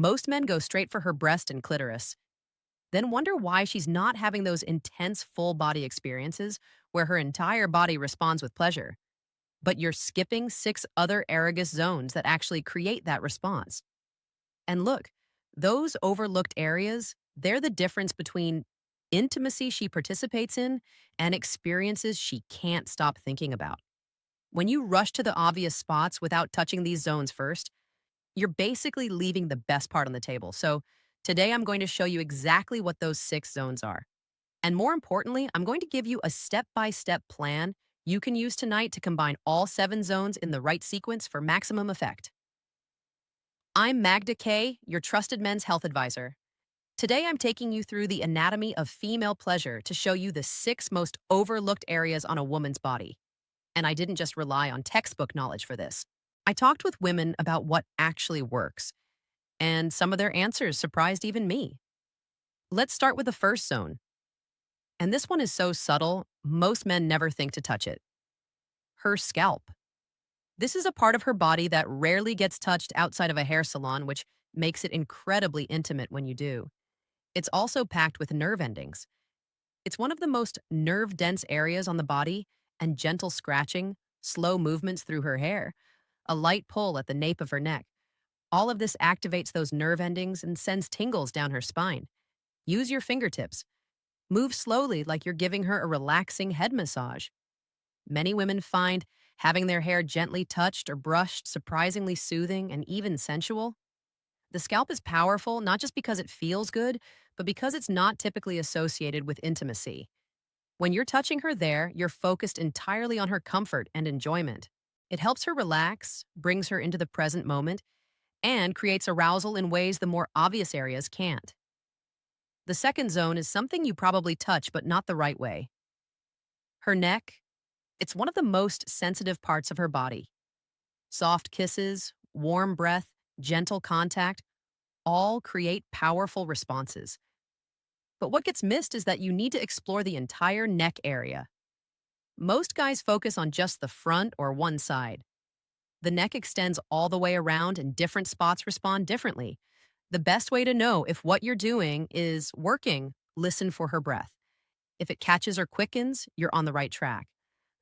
Most men go straight for her breast and clitoris, then wonder why she's not having those intense full body experiences where her entire body responds with pleasure. But you're skipping six other erogus zones that actually create that response. And look, those overlooked areas, they're the difference between intimacy she participates in and experiences she can't stop thinking about. When you rush to the obvious spots without touching these zones first, you're basically leaving the best part on the table. So today I'm going to show you exactly what those six zones are. And more importantly, I'm going to give you a step-by-step plan you can use tonight to combine all seven zones in the right sequence for maximum effect. I'm Magda Kay, your trusted men's health advisor. Today I'm taking you through the anatomy of female pleasure to show you the six most overlooked areas on a woman's body. And I didn't just rely on textbook knowledge for this. I talked with women about what actually works, and some of their answers surprised even me. Let's start with the first zone. And this one is so subtle, most men never think to touch it. Her scalp. This is a part of her body that rarely gets touched outside of a hair salon, which makes it incredibly intimate when you do. It's also packed with nerve endings. It's one of the most nerve-dense areas on the body, and gentle scratching, slow movements through her hair, a light pull at the nape of her neck. All of this activates those nerve endings and sends tingles down her spine. Use your fingertips. Move slowly like you're giving her a relaxing head massage. Many women find having their hair gently touched or brushed surprisingly soothing and even sensual. The scalp is powerful not just because it feels good, but because it's not typically associated with intimacy. When you're touching her there, you're focused entirely on her comfort and enjoyment. It helps her relax, brings her into the present moment, and creates arousal in ways the more obvious areas can't. The second zone is something you probably touch, but not the right way. Her neck. It's one of the most sensitive parts of her body. Soft kisses, warm breath, gentle contact, all create powerful responses. But what gets missed is that you need to explore the entire neck area. Most guys focus on just the front or one side. The neck extends all the way around and different spots respond differently. The best way to know if what you're doing is working, listen for her breath. If it catches or quickens, you're on the right track.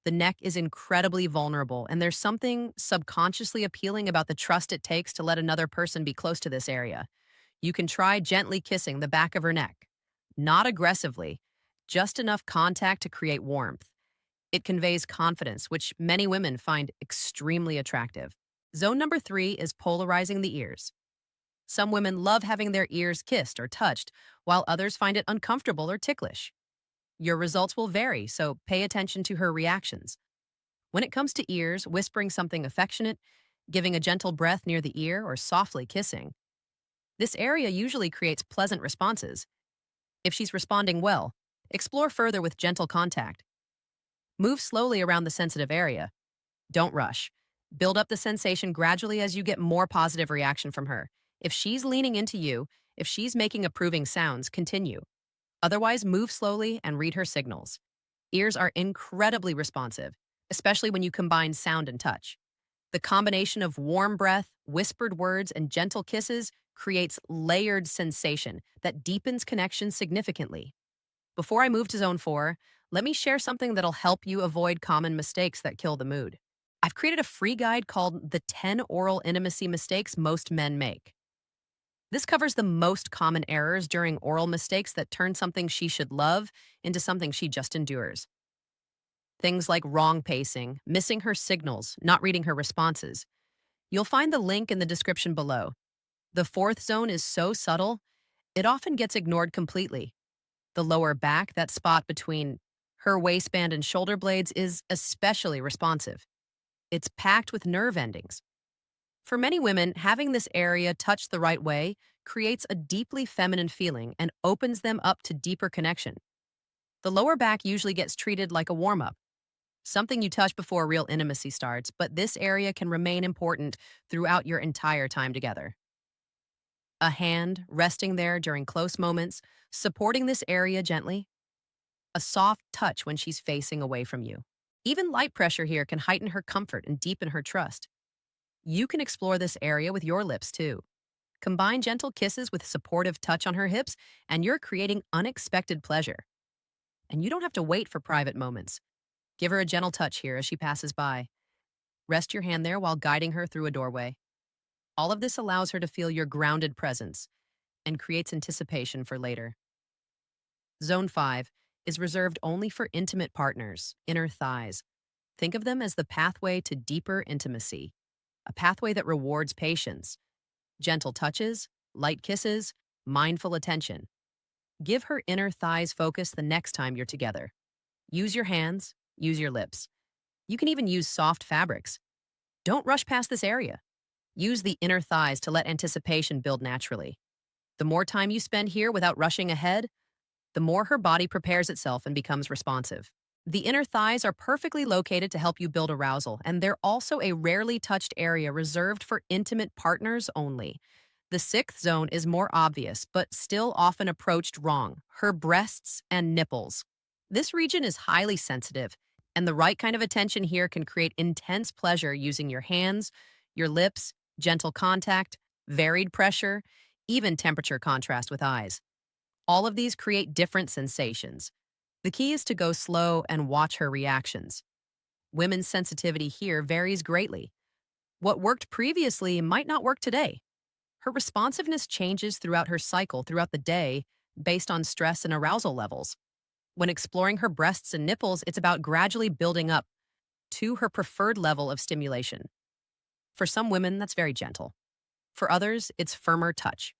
The neck is incredibly vulnerable, and there's something subconsciously appealing about the trust it takes to let another person be close to this area. You can try gently kissing the back of her neck. Not aggressively, just enough contact to create warmth. It conveys confidence, which many women find extremely attractive. Zone number 3 is polarizing the ears. Some women love having their ears kissed or touched, while others find it uncomfortable or ticklish. Your results will vary, so pay attention to her reactions. When it comes to ears, whispering something affectionate, giving a gentle breath near the ear, or softly kissing. This area usually creates pleasant responses. If she's responding well, explore further with gentle contact. Move slowly around the sensitive area. Don't rush. Build up the sensation gradually as you get more positive reaction from her. If she's leaning into you, if she's making approving sounds, continue. Otherwise, move slowly and read her signals. Ears are incredibly responsive, especially when you combine sound and touch. The combination of warm breath, whispered words, and gentle kisses creates layered sensation that deepens connection significantly. Before I move to zone 4, let me share something that'll help you avoid common mistakes that kill the mood. I've created a free guide called The 10 Oral Intimacy Mistakes Most Men Make. This covers the most common errors during oral mistakes that turn something she should love into something she just endures. Things like wrong pacing, missing her signals, not reading her responses. You'll find the link in the description below. The fourth zone is so subtle, it often gets ignored completely. The lower back, that spot between her waistband and shoulder blades, is especially responsive. It's packed with nerve endings. For many women, having this area touched the right way creates a deeply feminine feeling and opens them up to deeper connection. The lower back usually gets treated like a warm-up, something you touch before real intimacy starts, but this area can remain important throughout your entire time together. A hand resting there during close moments, supporting this area gently. A soft touch when she's facing away from you. Even light pressure here can heighten her comfort and deepen her trust. You can explore this area with your lips too. Combine gentle kisses with supportive touch on her hips, and you're creating unexpected pleasure. And you don't have to wait for private moments. Give her a gentle touch here as she passes by. Rest your hand there while guiding her through a doorway. All of this allows her to feel your grounded presence and creates anticipation for later. Zone 5 is reserved only for intimate partners, inner thighs. Think of them as the pathway to deeper intimacy, a pathway that rewards patience, gentle touches, light kisses, mindful attention. Give her inner thighs focus the next time you're together. Use your hands, use your lips. You can even use soft fabrics. Don't rush past this area. Use the inner thighs to let anticipation build naturally. The more time you spend here without rushing ahead, the more her body prepares itself and becomes responsive. The inner thighs are perfectly located to help you build arousal, and they're also a rarely touched area reserved for intimate partners only. The sixth zone is more obvious, but still often approached wrong: her breasts and nipples. This region is highly sensitive, and the right kind of attention here can create intense pleasure using your hands, your lips, gentle contact, varied pressure, even temperature contrast with eyes. All of these create different sensations. The key is to go slow and watch her reactions. Women's sensitivity here varies greatly. What worked previously might not work today. Her responsiveness changes throughout her cycle throughout the day based on stress and arousal levels. When exploring her breasts and nipples, it's about gradually building up to her preferred level of stimulation. For some women, that's very gentle. For others, it's firmer touch.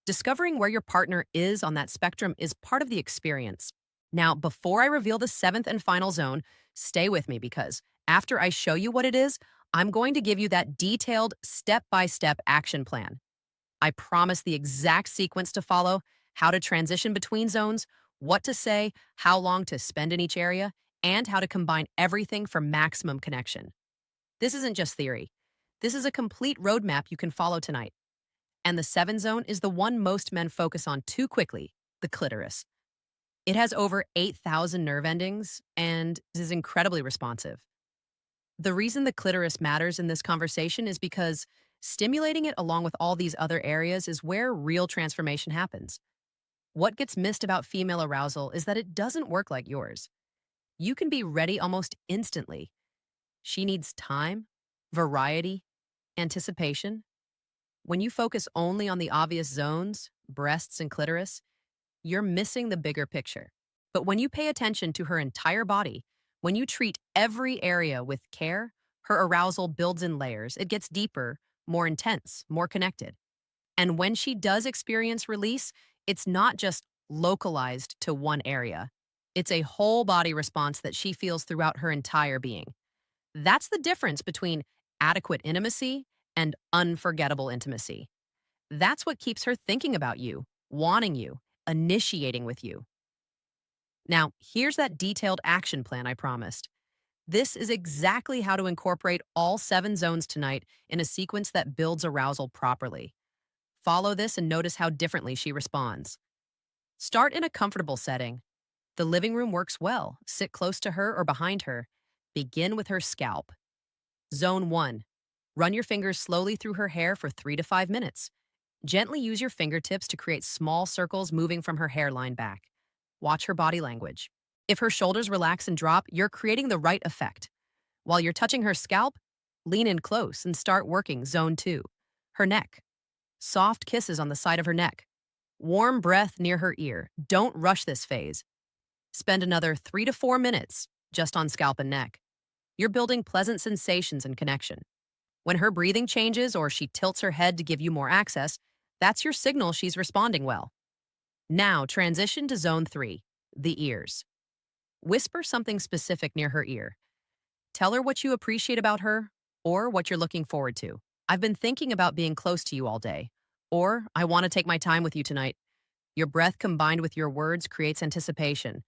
Discovering where your partner is on that spectrum is part of the experience. Now, before I reveal the seventh and final zone, stay with me because after I show you what it is, I'm going to give you that detailed step-by-step action plan. I promise the exact sequence to follow, how to transition between zones, what to say, how long to spend in each area, and how to combine everything for maximum connection. This isn't just theory. This is a complete roadmap you can follow tonight. And the 7 zone is the one most men focus on too quickly: the clitoris. It has over 8,000 nerve endings and is incredibly responsive. The reason the clitoris matters in this conversation is because stimulating it along with all these other areas is where real transformation happens. What gets missed about female arousal is that it doesn't work like yours. You can be ready almost instantly. She needs time, variety, anticipation. When you focus only on the obvious zones, breasts and clitoris, you're missing the bigger picture. But when you pay attention to her entire body, when you treat every area with care, her arousal builds in layers. It gets deeper, more intense, more connected. And when she does experience release, it's not just localized to one area. It's a whole body response that she feels throughout her entire being. That's the difference between adequate intimacy and unforgettable intimacy. That's what keeps her thinking about you, wanting you, initiating with you. Now, here's that detailed action plan I promised. This is exactly how to incorporate all 7 zones tonight in a sequence that builds arousal properly. Follow this and notice how differently she responds. Start in a comfortable setting. The living room works well. Sit close to her or behind her. Begin with her scalp. Zone 1. Run your fingers slowly through her hair for 3 to 5 minutes. Gently use your fingertips to create small circles moving from her hairline back. Watch her body language. If her shoulders relax and drop, you're creating the right effect. While you're touching her scalp, lean in close and start working zone 2. Her neck. Soft kisses on the side of her neck. Warm breath near her ear. Don't rush this phase. Spend another 3 to 4 minutes just on scalp and neck. You're building pleasant sensations and connection. When her breathing changes or she tilts her head to give you more access, that's your signal she's responding well. Now transition to zone 3, the ears. Whisper something specific near her ear. Tell her what you appreciate about her or what you're looking forward to. I've been thinking about being close to you all day. Or, I want to take my time with you tonight. Your breath combined with your words creates anticipation.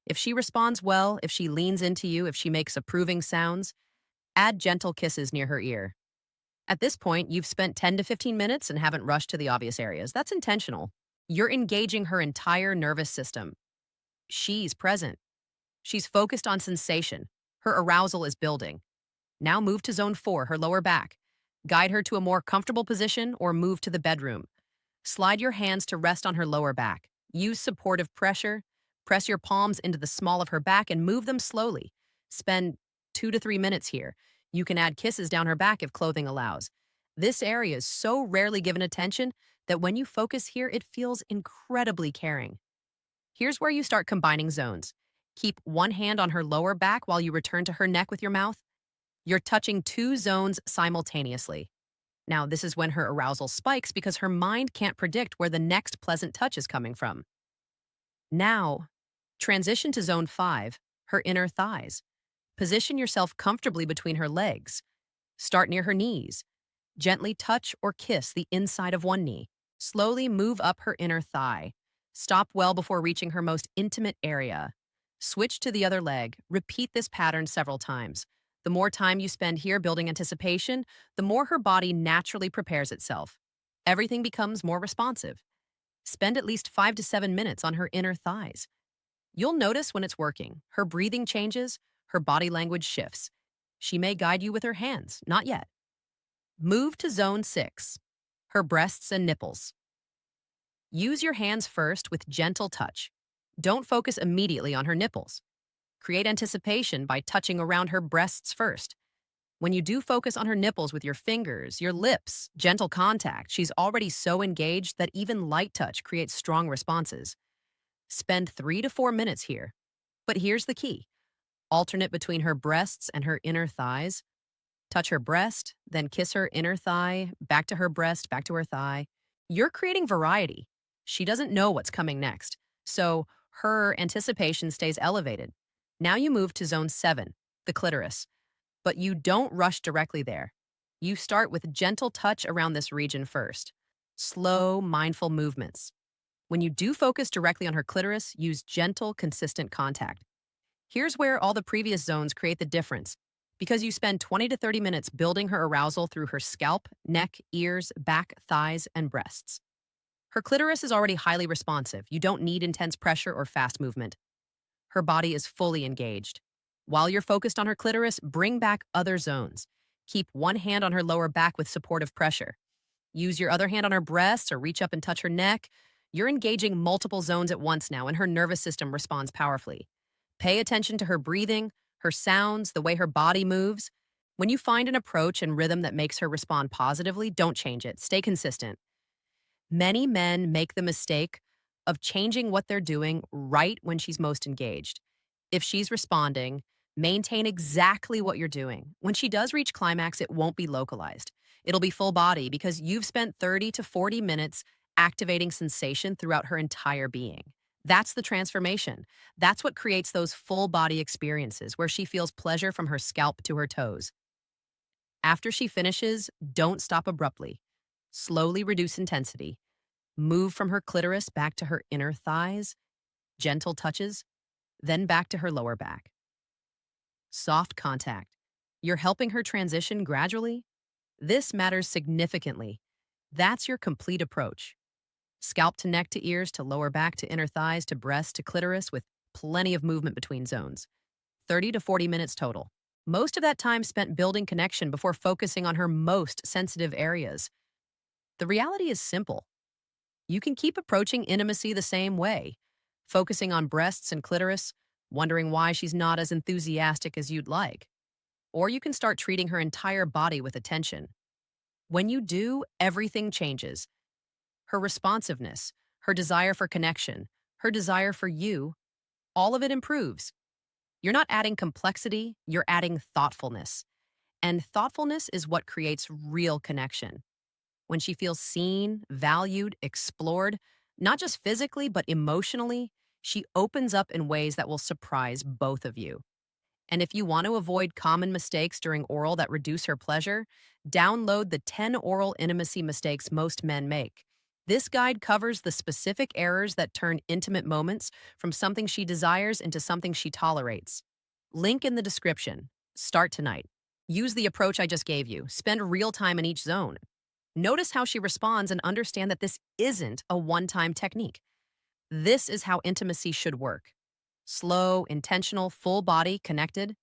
If she responds well, if she leans into you, if she makes approving sounds, add gentle kisses near her ear. At this point, you've spent 10 to 15 minutes and haven't rushed to the obvious areas. That's intentional. You're engaging her entire nervous system. She's present. She's focused on sensation. Her arousal is building. Now move to zone 4, her lower back. Guide her to a more comfortable position or move to the bedroom. Slide your hands to rest on her lower back. Use supportive pressure. Press your palms into the small of her back and move them slowly. Spend 2 to 3 minutes here. You can add kisses down her back if clothing allows. This area is so rarely given attention that when you focus here, it feels incredibly caring. Here's where you start combining zones. Keep one hand on her lower back while you return to her neck with your mouth. You're touching two zones simultaneously. Now, this is when her arousal spikes because her mind can't predict where the next pleasant touch is coming from. Now, transition to zone 5, her inner thighs. Position yourself comfortably between her legs. Start near her knees. Gently touch or kiss the inside of one knee. Slowly move up her inner thigh. Stop well before reaching her most intimate area. Switch to the other leg. Repeat this pattern several times. The more time you spend here building anticipation, the more her body naturally prepares itself. Everything becomes more responsive. Spend at least 5 to 7 minutes on her inner thighs. You'll notice when it's working. Her breathing changes, her body language shifts. She may guide you with her hands, not yet. Move to zone 6, her breasts and nipples. Use your hands first with gentle touch. Don't focus immediately on her nipples. Create anticipation by touching around her breasts first. When you do focus on her nipples with your fingers, your lips, gentle contact, she's already so engaged that even light touch creates strong responses. Spend 3 to 4 minutes here. But here's the key. Alternate between her breasts and her inner thighs. Touch her breast, then kiss her inner thigh, back to her breast, back to her thigh. You're creating variety. She doesn't know what's coming next, so her anticipation stays elevated. Now you move to zone 7, the clitoris. But you don't rush directly there. You start with gentle touch around this region first. Slow, mindful movements. When you do focus directly on her clitoris, use gentle, consistent contact. Here's where all the previous zones create the difference. Because you spend 20 to 30 minutes building her arousal through her scalp, neck, ears, back, thighs, and breasts. Her clitoris is already highly responsive. You don't need intense pressure or fast movement. Her body is fully engaged. While you're focused on her clitoris, bring back other zones. Keep one hand on her lower back with supportive pressure. Use your other hand on her breasts or reach up and touch her neck. You're engaging multiple zones at once now, and her nervous system responds powerfully. Pay attention to her breathing, her sounds, the way her body moves. When you find an approach and rhythm that makes her respond positively, don't change it. Stay consistent. Many men make the mistake of changing what they're doing right when she's most engaged. If she's responding, maintain exactly what you're doing. When she does reach climax, it won't be localized. It'll be full body because you've spent 30 to 40 minutes activating sensation throughout her entire being. That's the transformation. That's what creates those full body experiences where she feels pleasure from her scalp to her toes. After she finishes, don't stop abruptly. Slowly reduce intensity. Move from her clitoris back to her inner thighs, gentle touches, then back to her lower back. Soft contact. You're helping her transition gradually. This matters significantly. That's your complete approach. Scalp to neck to ears to lower back to inner thighs to breast to clitoris with plenty of movement between zones. 30 to 40 minutes total. Most of that time spent building connection before focusing on her most sensitive areas. The reality is simple. You can keep approaching intimacy the same way, focusing on breasts and clitoris, wondering why she's not as enthusiastic as you'd like. Or you can start treating her entire body with attention. When you do, everything changes. Her responsiveness, her desire for connection, her desire for you, all of it improves. You're not adding complexity, you're adding thoughtfulness. And thoughtfulness is what creates real connection. When she feels seen, valued, explored, not just physically, but emotionally, she opens up in ways that will surprise both of you. And if you want to avoid common mistakes during oral that reduce her pleasure, download the 10 oral intimacy mistakes most men make. This guide covers the specific errors that turn intimate moments from something she desires into something she tolerates. Link in the description. Start tonight. Use the approach I just gave you. Spend real time in each zone. Notice how she responds and understand that this isn't a one-time technique. This is how intimacy should work. Slow, intentional, full body, connected.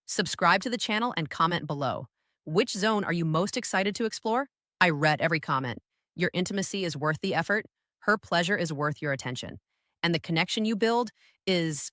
Subscribe to the channel and comment below. Which zone are you most excited to explore? I read every comment. Your intimacy is worth the effort. Her pleasure is worth your attention. And the connection you build is